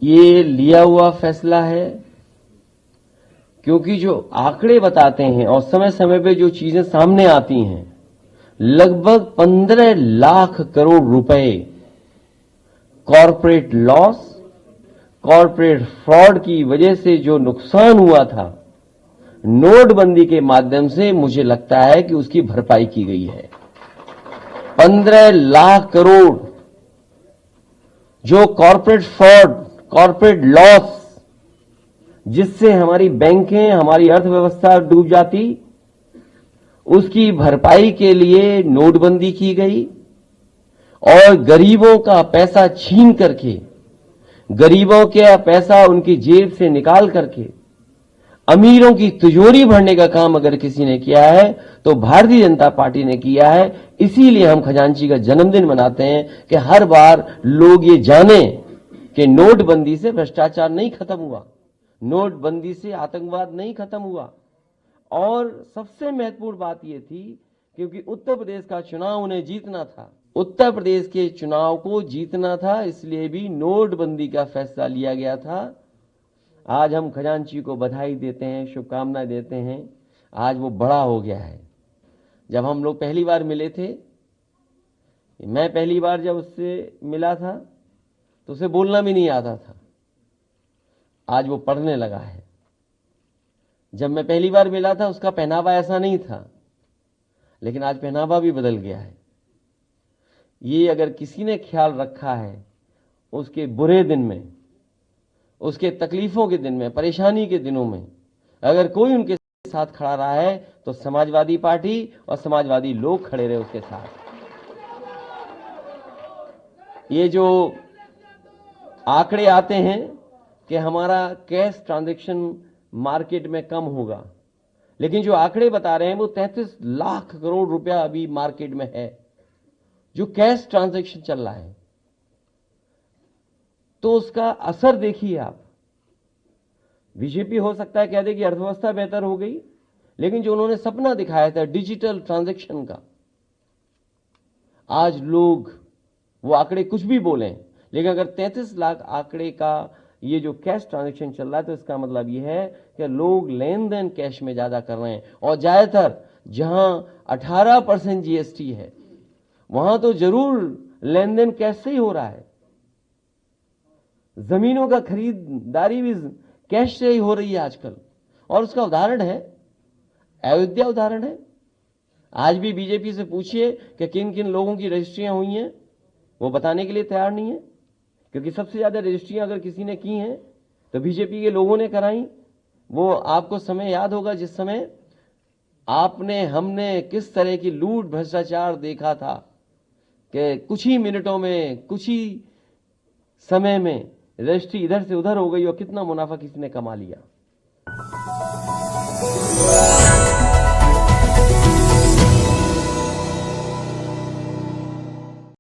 ये लिया हुआ फैसला है, क्योंकि जो आंकड़े बताते हैं और समय समय पे जो चीजें सामने आती हैं, लगभग 15 लाख करोड़ रुपए कॉरपोरेट लॉस, कॉरपोरेट फ्रॉड की वजह से जो नुकसान हुआ था नोटबंदी के माध्यम से, मुझे लगता है कि उसकी भरपाई की गई है। 15 लाख करोड़ जो कॉरपोरेट फ्रॉड, कॉरपोरेट लॉस, जिससे हमारी बैंकें, हमारी अर्थव्यवस्था डूब जाती, उसकी भरपाई के लिए नोटबंदी की गई और गरीबों का पैसा छीन करके, गरीबों का पैसा उनकी जेब से निकाल करके अमीरों की तिजोरी भरने का काम अगर किसी ने किया है तो भारतीय जनता पार्टी ने किया है। इसीलिए हम खजांची का जन्मदिन मनाते हैं कि हर बार लोग ये जाने कि नोटबंदी से भ्रष्टाचार नहीं खत्म हुआ, नोटबंदी से आतंकवाद नहीं खत्म हुआ। और सबसे महत्वपूर्ण बात यह थी, क्योंकि उत्तर प्रदेश का चुनाव उन्हें जीतना था, उत्तर प्रदेश के चुनाव को जीतना था, इसलिए भी नोटबंदी का फैसला लिया गया था। आज हम खजांची को बधाई देते हैं, शुभकामनाएं देते हैं। आज वो बड़ा हो गया है। जब हम लोग पहली बार मिले थे, मैं पहली बार जब उससे मिला था तो उसे बोलना भी नहीं आता था। आज वो पढ़ने लगा है। जब मैं पहली बार मिला था उसका पहनावा ऐसा नहीं था, लेकिन आज पहनावा भी बदल गया है। ये अगर किसी ने ख्याल रखा है उसके बुरे दिन में, उसके तकलीफों के दिन में, परेशानी के दिनों में अगर कोई उनके साथ खड़ा रहा है तो समाजवादी पार्टी और समाजवादी लोग खड़े रहे उसके साथ। ये जो आंकड़े आते हैं कि हमारा कैश ट्रांजैक्शन मार्केट में कम होगा, लेकिन जो आंकड़े बता रहे हैं वो 33 लाख करोड़ रुपया अभी मार्केट में है जो कैश ट्रांजैक्शन चल रहा है। तो उसका असर देखिए आप। बीजेपी हो सकता है कह दे कि अर्थव्यवस्था बेहतर हो गई, लेकिन जो उन्होंने सपना दिखाया था डिजिटल ट्रांजैक्शन का, आज लोग वो आंकड़े कुछ भी बोलें, लेकिन अगर 33 लाख आंकड़े का ये जो कैश ट्रांजैक्शन चल रहा है तो इसका मतलब ये है कि लोग लेन देन कैश में ज्यादा कर रहे हैं। और ज्यादातर जहां 18% जीएसटी है वहां तो जरूर लेन देन कैश से ही हो रहा है। जमीनों का खरीदारी भी कैश से ही हो रही है आजकल, और उसका उदाहरण है अयोध्या, उदाहरण है। आज भी बीजेपी से पूछिए कि किन किन लोगों की रजिस्ट्रियां हुई हैं, वो बताने के लिए तैयार नहीं है, क्योंकि सबसे ज्यादा रजिस्ट्रियां अगर किसी ने की हैं तो बीजेपी के लोगों ने कराई। वो आपको समय याद होगा जिस समय आपने, हमने किस तरह की लूट भ्रष्टाचार देखा था कि कुछ ही मिनटों में, कुछ ही समय में रजिस्ट्री इधर से उधर हो गई और कितना मुनाफा किसी ने कमा लिया।